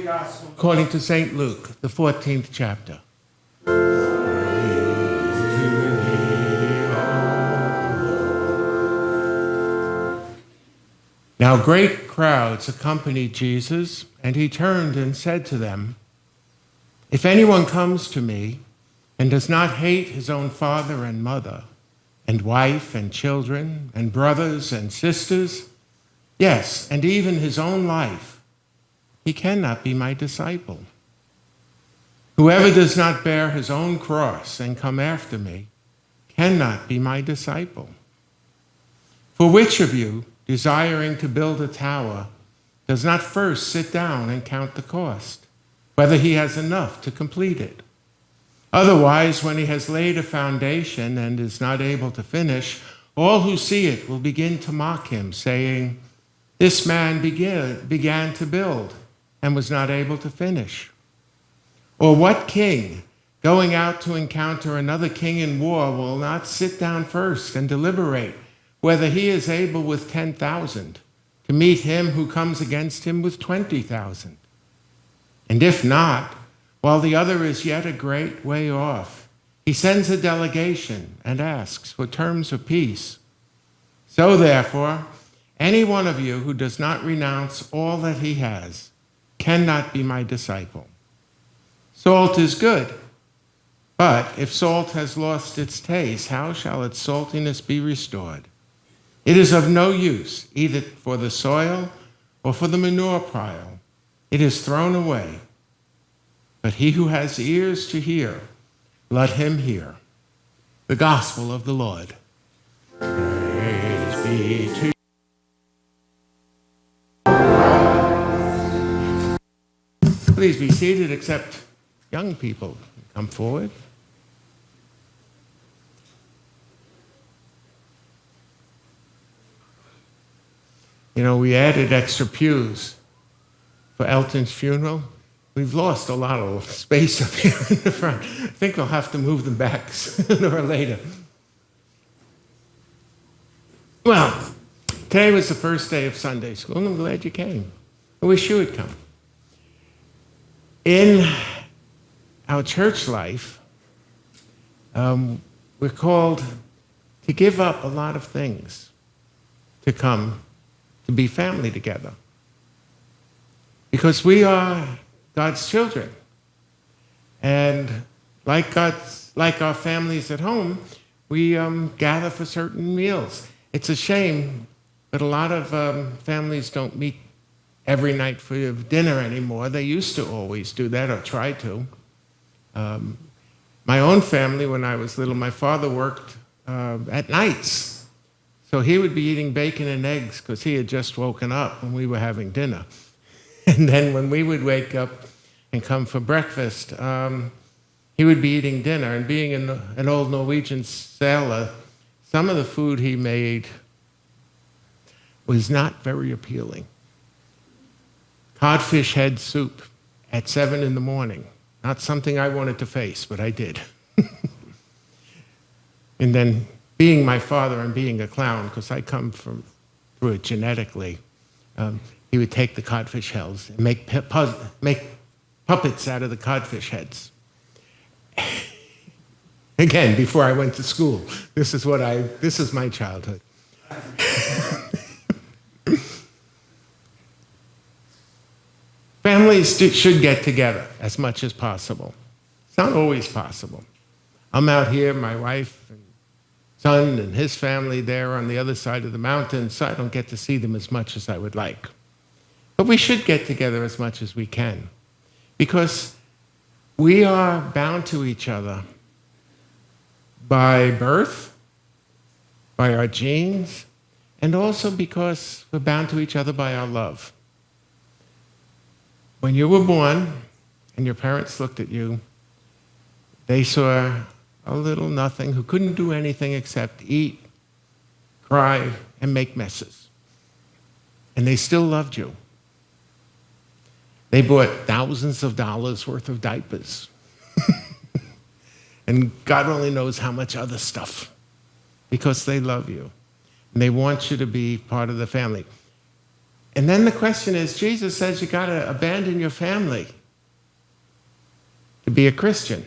Holy Gospel according to St. Luke, the 14th chapter. Now great crowds accompanied Jesus, and he turned and said to them, "If anyone comes to me and does not hate his own father and mother, and wife and children, and brothers and sisters, yes, and even his own life, he cannot be my disciple. Whoever does not bear his own cross and come after me cannot be my disciple. For which of you, desiring to build a tower, does not first sit down and count the cost, whether he has enough to complete it? Otherwise, when he has laid a foundation and is not able to finish, all who see it will begin to mock him, saying, 'This man began to build and was not able to finish.' Or what king, going out to encounter another king in war, will not sit down first and deliberate whether he is able with 10,000 to meet him who comes against him with 20,000? And if not, while the other is yet a great way off, he sends a delegation and asks for terms of peace. So therefore, any one of you who does not renounce all that he has cannot be my disciple. Salt is good, but if salt has lost its taste, how shall its saltiness be restored? It is of no use, either for the soil or for the manure pile. It is thrown away. But he who has ears to hear, let him hear." The gospel of the Lord. Praise be to you. Please be seated, except young people. Come forward. You know, we added extra pews for Elton's funeral. We've lost a lot of space up here in the front. I think we'll have to move them back sooner or later. Well, today was the first day of Sunday school, and I'm glad you came. I wish you would come. In our church life, we're called to give up a lot of things to come to be family together. Because we are God's children. And like our families at home, we gather for certain meals. It's a shame that a lot of families don't meet every night for dinner anymore. They used to always do that, or try to. My own family, when I was little, my father worked at nights. So he would be eating bacon and eggs because he had just woken up when we were having dinner. And then when we would wake up and come for breakfast, he would be eating dinner. And being an old Norwegian sailor, some of the food he made was not very appealing. Codfish head soup at 7 in the morning. Not something I wanted to face, but I did. And then being my father and being a clown, because I come through it genetically, he would take the codfish heads and make puppets out of the codfish heads. Again, before I went to school. This is my childhood. Families should get together as much as possible. It's not always possible. I'm out here, my wife and son and his family there on the other side of the mountain, so I don't get to see them as much as I would like. But we should get together as much as we can, because we are bound to each other by birth, by our genes, and also because we're bound to each other by our love. When you were born and your parents looked at you, they saw a little nothing who couldn't do anything except eat, cry, and make messes. And they still loved you. They bought thousands of dollars worth of diapers. And God only knows how much other stuff, because they love you. And they want you to be part of the family. And then the question is, Jesus says you got to abandon your family to be a Christian.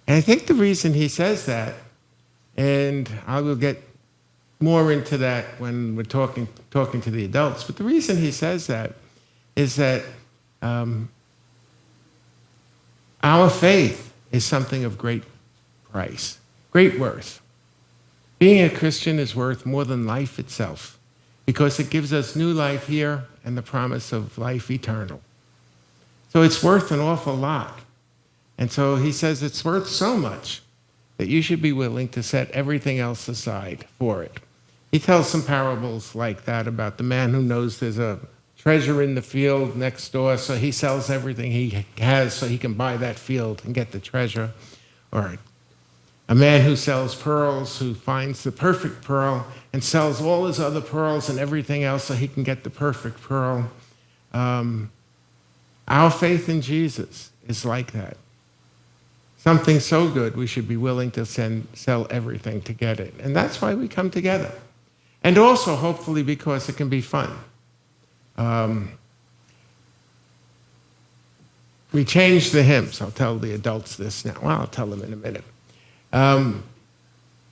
And I think the reason he says that, and I will get more into that when we're talking to the adults, but the reason he says that is that our faith is something of great price, great worth. Being a Christian is worth more than life itself because it gives us new life here and the promise of life eternal. So it's worth an awful lot. And so he says it's worth so much that you should be willing to set everything else aside for it. He tells some parables like that about the man who knows there's a treasure in the field next door, so he sells everything he has so he can buy that field and get the treasure. Or a man who sells pearls, who finds the perfect pearl and sells all his other pearls and everything else so he can get the perfect pearl. Our faith in Jesus is like that. Something so good, we should be willing to sell everything to get it. And that's why we come together. And also, hopefully, because it can be fun. We changed the hymns. I'll tell the adults this now. Well, I'll tell them in a minute.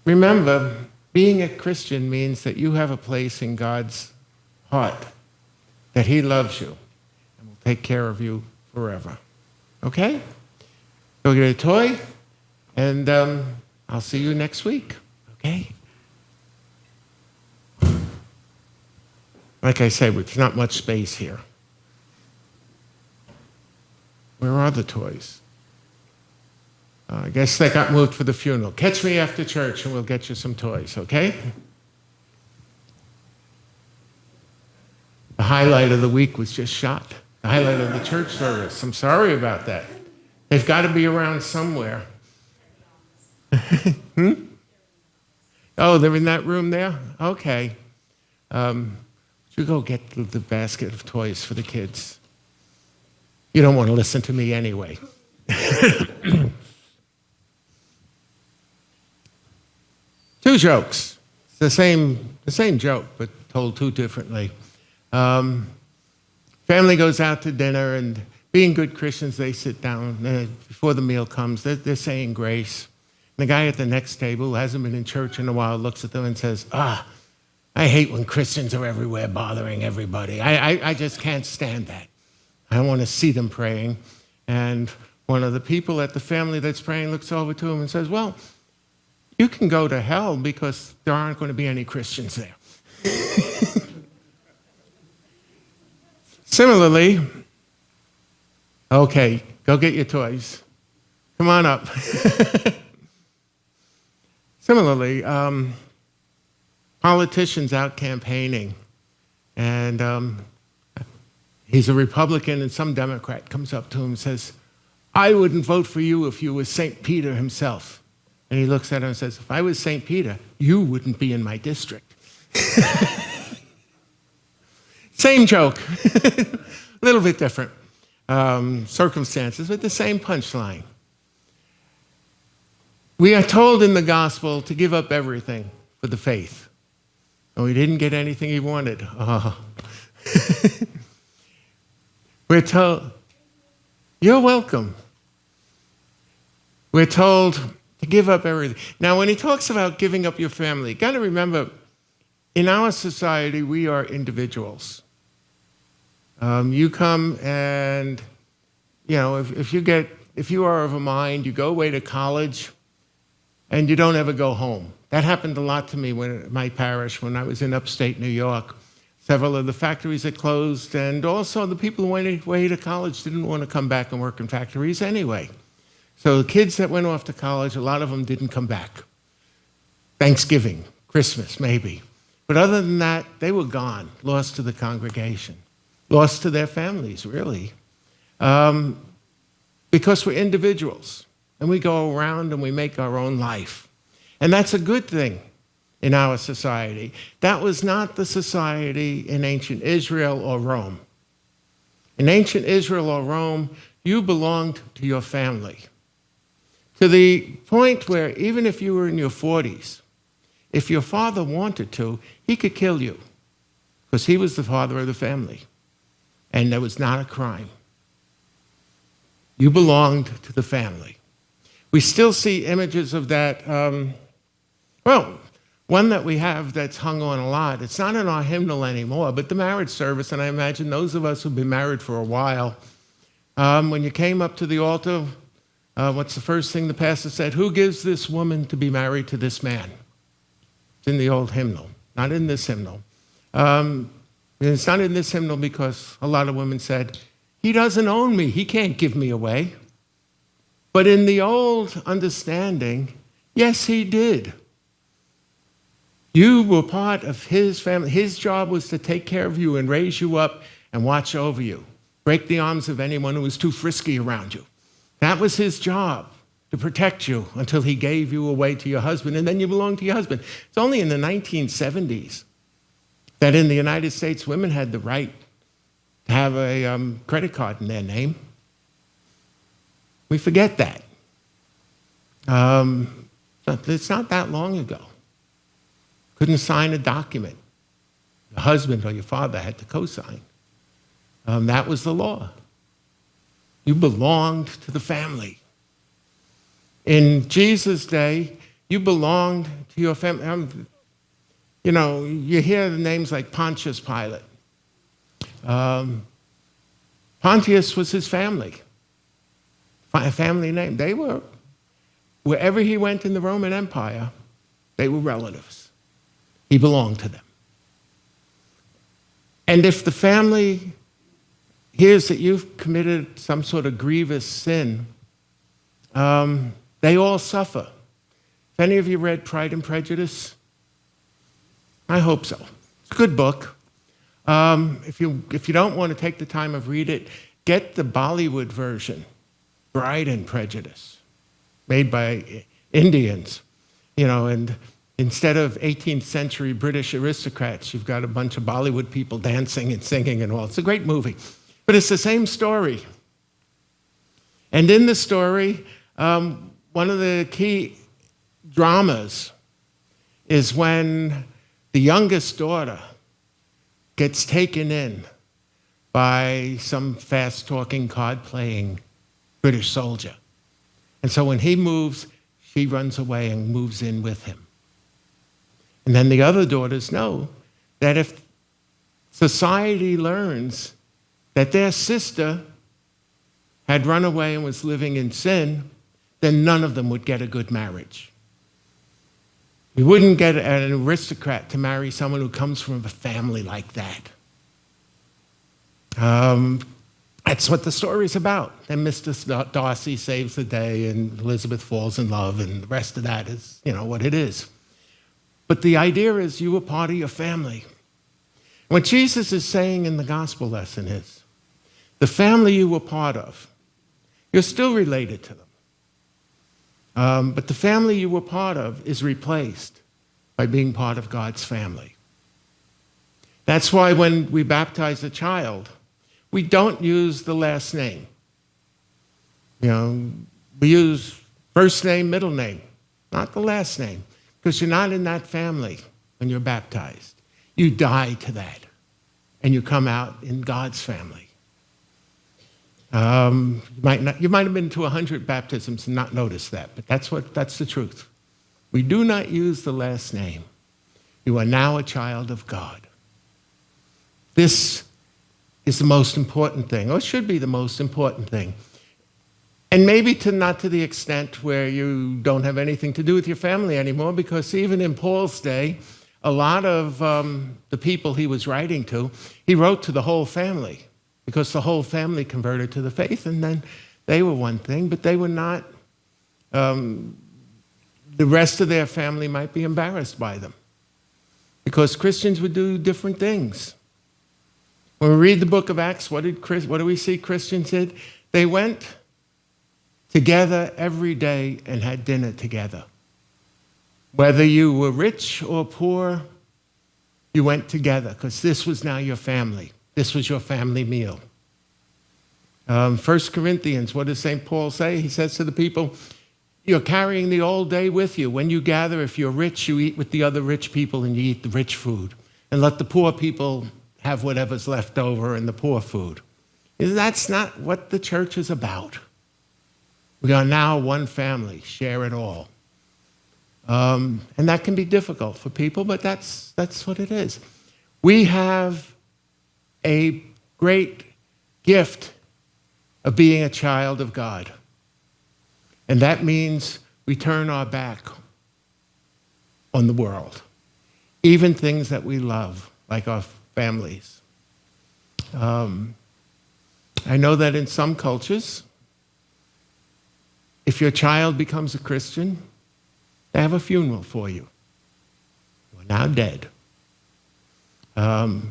Remember, being a Christian means that you have a place in God's heart, that he loves you and will take care of you forever. Okay? Go get a toy, and I'll see you next week. Okay? Like I said, there's not much space here. Where are the toys? I guess they got moved for the funeral. Catch me after church and we'll get you some toys, okay? The highlight of the week was just shot. The highlight of the church service. I'm sorry about that. They've got to be around somewhere. Oh, they're in that room there? Okay. You go get the basket of toys for the kids. You don't want to listen to me anyway. Two jokes. It's the same joke, but told two differently. Family goes out to dinner, and being good Christians, they sit down. Before the meal comes, they're saying grace. And the guy at the next table, who hasn't been in church in a while, looks at them and says, I hate when Christians are everywhere bothering everybody. I just can't stand that. I want to see them praying. And one of the people at the family that's praying looks over to him and says, well, you can go to hell because there aren't going to be any Christians there. Similarly, okay, go get your toys. Come on up. Similarly, politicians out campaigning, and he's a Republican, and some Democrat comes up to him and says, I wouldn't vote for you if you were St. Peter himself. And he looks at him and says, if I was St. Peter, you wouldn't be in my district. Same joke, a little bit different circumstances, but the same punchline. We are told in the gospel to give up everything for the faith. Oh, he didn't get anything he wanted. Oh. We're told, you're welcome. We're told to give up everything. Now, when he talks about giving up your family, you got to remember, in our society, we are individuals. You come and, if you are of a mind, you go away to college, and you don't ever go home. That happened a lot to me in my parish when I was in upstate New York. Several of the factories had closed, and also the people who went away to college didn't want to come back and work in factories anyway. So the kids that went off to college, a lot of them didn't come back. Thanksgiving, Christmas, maybe. But other than that, they were gone, lost to the congregation, lost to their families, really. Because we're individuals. And we go around and we make our own life. And that's a good thing in our society. That was not the society in ancient Israel or Rome. In ancient Israel or Rome, you belonged to your family. To the point where even if you were in your 40s, if your father wanted to, he could kill you. because he was the father of the family, and that was not a crime. You belonged to the family. We still see images of that. One that we have that's hung on a lot, it's not in our hymnal anymore, but the marriage service, and I imagine those of us who've been married for a while, when you came up to the altar, what's the first thing the pastor said? Who gives this woman to be married to this man? It's in the old hymnal, not in this hymnal. And it's not in this hymnal because a lot of women said, he doesn't own me, he can't give me away. But in the old understanding, yes, he did. You were part of his family. His job was to take care of you and raise you up and watch over you, break the arms of anyone who was too frisky around you. That was his job, to protect you until he gave you away to your husband, and then you belonged to your husband. It's only in the 1970s that in the United States, women had the right to have a credit card in their name. We forget that. It's not that long ago. Couldn't sign a document. Your husband or your father had to co-sign. That was the law. You belonged to the family. In Jesus' day, you belonged to your family. You hear the names like Pontius Pilate. Pontius was his family, a family name. They were, wherever he went in the Roman Empire, they were relatives. He belonged to them. And if the family hears that you've committed some sort of grievous sin, they all suffer. Have any of you read Pride and Prejudice? I hope so. It's a good book. If you don't want to take the time of read it, get the Bollywood version, Pride and Prejudice, made by Indians, and instead of 18th century British aristocrats, you've got a bunch of Bollywood people dancing and singing and all. It's a great movie. But it's the same story. And in the story, one of the key dramas is when the youngest daughter gets taken in by some fast-talking, card-playing British soldier. And so when he moves, she runs away and moves in with him. And then the other daughters know that if society learns that their sister had run away and was living in sin, then none of them would get a good marriage. You wouldn't get an aristocrat to marry someone who comes from a family like that. That's what the story's about. And Mr. Darcy saves the day, and Elizabeth falls in love, and the rest of that is, what it is. But the idea is you were part of your family. What Jesus is saying in the gospel lesson is, the family you were part of, you're still related to them. But the family you were part of is replaced by being part of God's family. That's why when we baptize a child, we don't use the last name. We use first name, middle name, not the last name. Because you're not in that family when you're baptized. You die to that, and you come out in God's family. You might have been to 100 baptisms and not noticed that, but that's the truth. We do not use the last name. You are now a child of God. This is the most important thing, or should be the most important thing. And maybe not to the extent where you don't have anything to do with your family anymore, because even in Paul's day, a lot of the people he was writing to, he wrote to the whole family, because the whole family converted to the faith, and then they were one thing, but they were not. The rest of their family might be embarrassed by them, because Christians would do different things. When we read the book of Acts, what do we see Christians did? They went together every day and had dinner together. Whether you were rich or poor, you went together because this was now your family. This was your family meal. 1 Corinthians, what does St. Paul say? He says to the people, you're carrying the old day with you. When you gather, if you're rich, you eat with the other rich people and you eat the rich food. And let the poor people have whatever's left over and the poor food. That's not what the church is about. We are now one family, share it all. And that can be difficult for people, but that's what it is. We have a great gift of being a child of God. And that means we turn our back on the world, even things that we love, like our families. I know that in some cultures, if your child becomes a Christian, they have a funeral for you. You're now dead. It's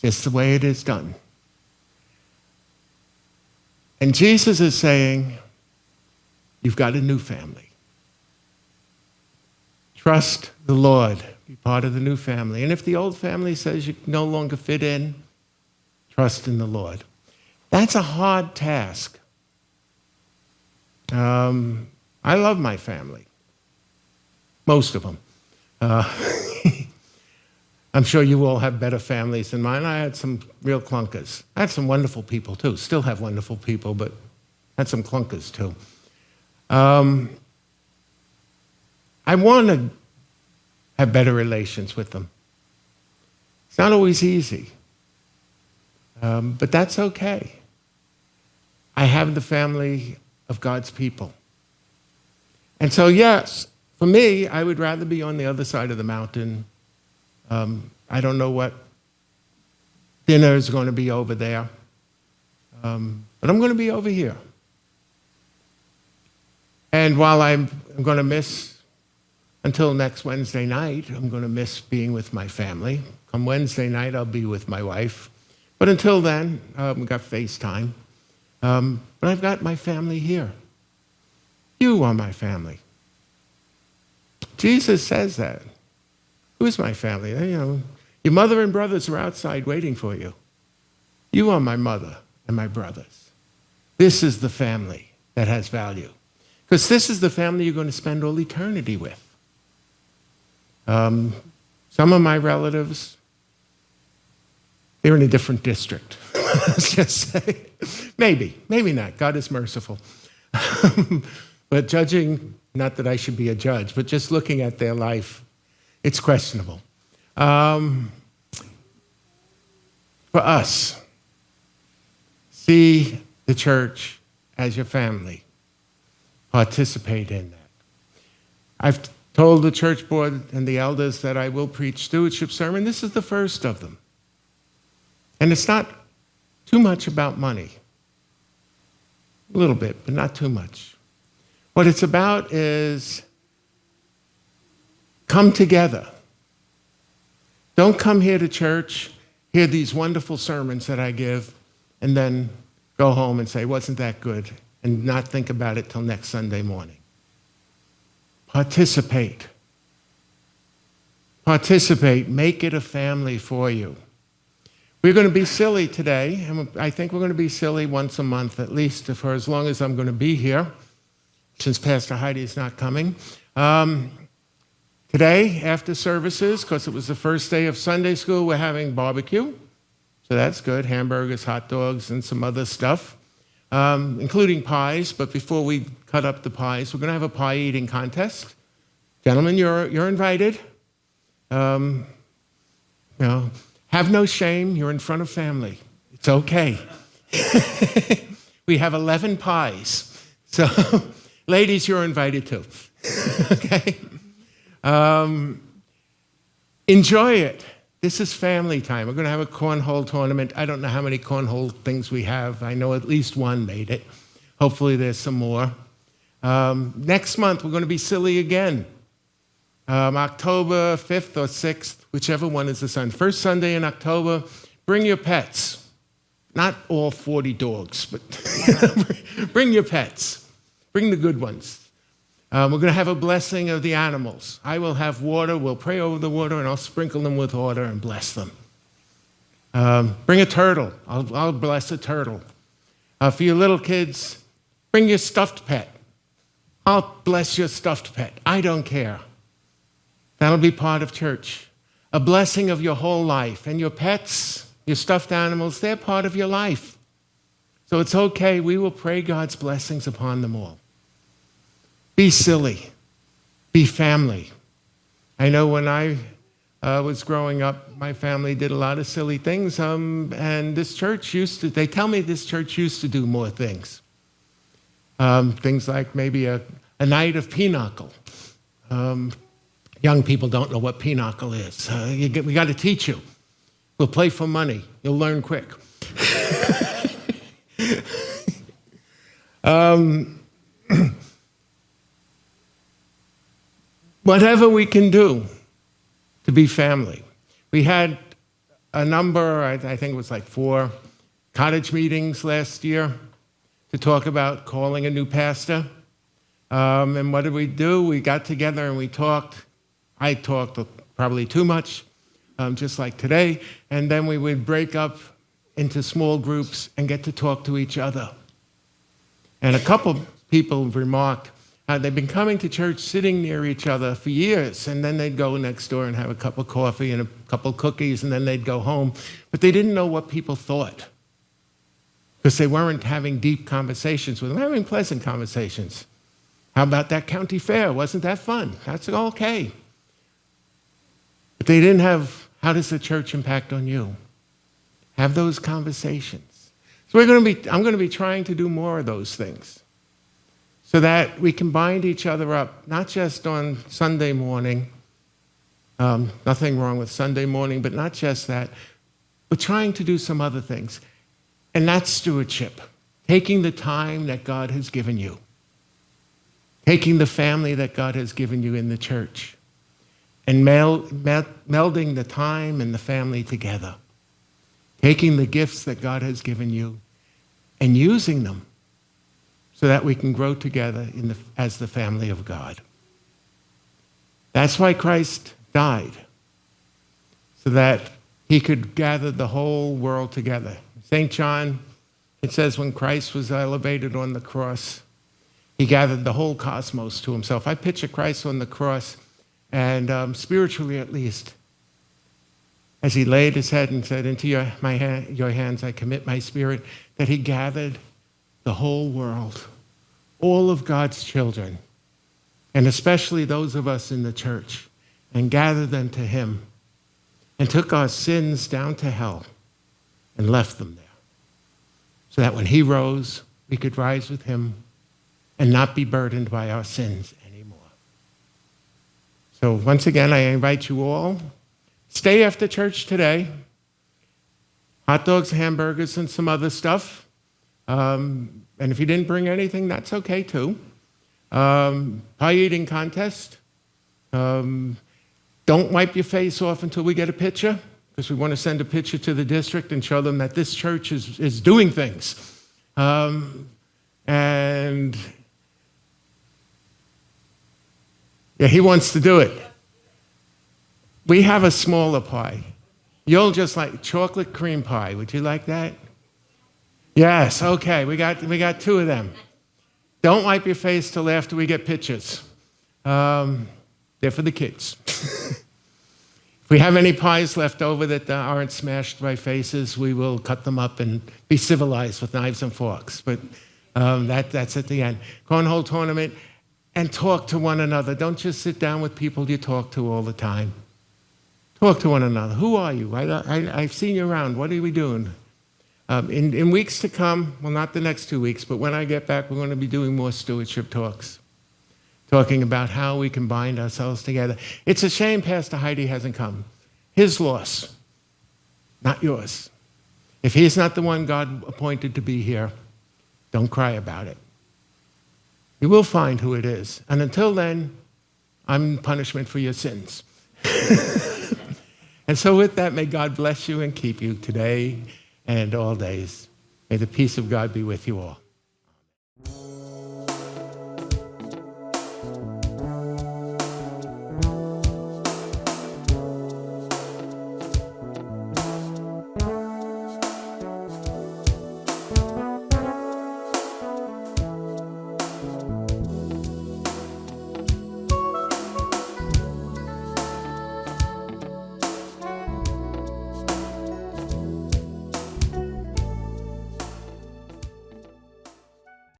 just the way it is done. And Jesus is saying, you've got a new family. Trust the Lord. Be part of the new family. And if the old family says you no longer fit in, trust in the Lord. That's a hard task. I love my family. Most of them. I'm sure you all have better families than mine. I had some real clunkers. I had some wonderful people, too. Still have wonderful people, but had some clunkers, too. I want to have better relations with them. It's not always easy, but that's okay. I have the family of God's people. And so, yes, for me, I would rather be on the other side of the mountain. I don't know what dinner is going to be over there, but I'm going to be over here. And while I'm going to miss, until next Wednesday night, I'm going to miss being with my family. Come Wednesday night, I'll be with my wife. But until then, we've got FaceTime. But I've got my family here. You are my family. Jesus says that. Who's my family? Your mother and brothers are outside waiting for you. You are my mother and my brothers. This is the family that has value. Because this is the family you're going to spend all eternity with. Some of my relatives, they're in a different district. Let's just say. Maybe not. God is merciful. But judging, not that I should be a judge, but just looking at their life, it's questionable. For us, see the church as your family. Participate in that. I've told the church board and the elders that I will preach stewardship sermon. This is the first of them. And it's not too much about money. A little bit, but not too much. What it's about is come together. Don't come here to church, hear these wonderful sermons that I give, and then go home and say, wasn't that good? And not think about it till next Sunday morning. Participate. Participate. Make it a family for you. We're going to be silly today, and I think we're going to be silly once a month, at least for as long as I'm going to be here, since Pastor Heidi is not coming. Today, after services, because it was the first day of Sunday school, we're having barbecue. So that's good, hamburgers, hot dogs, and some other stuff, including pies. But before we cut up the pies, we're going to have a pie eating contest. Gentlemen, you're invited. Have no shame. You're in front of family. It's okay. We have 11 pies. So, ladies, you're invited too. Okay? Enjoy it. This is family time. We're going to have a cornhole tournament. I don't know how many cornhole things we have. I know at least one made it. Hopefully there's some more. Next month, we're going to be silly again. October 5th or 6th, whichever one is the Sunday. First Sunday in October, bring your pets. Not all 40 dogs, but bring your pets. Bring the good ones. We're going to have a blessing of the animals. I will have water. We'll pray over the water, and I'll sprinkle them with water and bless them. Bring a turtle. I'll bless a turtle. For your little kids, bring your stuffed pet. I'll bless your stuffed pet. I don't care. That'll be part of church. a blessing of your whole life. And your pets, your stuffed animals, they're part of your life. So it's okay. We will pray God's blessings upon them all. Be silly. Be family. I know when I was growing up, my family did a lot of silly things, and this church they tell me this church used to do more things. Things like maybe a night of pinochle. Young people don't know what pinochle is. We got to teach you. We'll play for money. You'll learn quick. Whatever we can do to be family. We had a number, I think it was like 4 cottage meetings last year to talk about calling a new pastor. And what did we do? We got together and we talked. I talked probably too much, just like today. And then we would break up into small groups and get to talk to each other. And a couple people remarked how they've been coming to church sitting near each other for years, and then they'd go next door and have a cup of coffee and a couple of cookies, and then they'd go home. But they didn't know what people thought because they weren't having deep conversations with them, having pleasant conversations. How about that county fair? Wasn't that fun? That's okay. But they didn't have, how does the church impact on you? Have those conversations. So I'm going to be trying to do more of those things so that we can bind each other up, not just on Sunday morning. Nothing wrong with Sunday morning, but not just that. We're trying to do some other things. And that's stewardship, taking the time that God has given you, taking the family that God has given you in the church, and melding the time and the family together, taking the gifts that God has given you and using them so that we can grow together as the family of God. That's why Christ died, so that he could gather the whole world together. St. John, it says when Christ was elevated on the cross, he gathered the whole cosmos to himself. I picture Christ on the cross, and spiritually at least, as he laid his head and said, into your hands I commit my spirit, that he gathered the whole world, all of God's children, and especially those of us in the church, and gathered them to him, and took our sins down to hell and left them there, so that when he rose, we could rise with him and not be burdened by our sins anymore. So once again, I invite you all, stay after church today. Hot dogs, hamburgers, and some other stuff. And if you didn't bring anything, that's okay too. Pie eating contest. Don't wipe your face off until we get a picture, because we want to send a picture to the district and show them that this church is doing things. And yeah, he wants to do it. We have a smaller pie. You'll just like chocolate cream pie. Would you like that? Yes, okay. We got 2 of them. Don't wipe your face till after we get pictures. They're for the kids. If we have any pies left over that aren't smashed by faces, we will cut them up and be civilized with knives and forks. But that's at the end. Cornhole tournament, and talk to one another. Don't just sit down with people you talk to all the time. Talk to one another. Who are you? I've seen you around. What are we doing? In weeks to come, well, not the next 2 weeks, but when I get back, we're going to be doing more stewardship talks, talking about how we can bind ourselves together. It's a shame Pastor Heidi hasn't come. His loss, not yours. If he's not the one God appointed to be here, don't cry about it. You will find who it is. And until then, I'm punishment for your sins. And so with that, may God bless you and keep you today and all days. May the peace of God be with you all.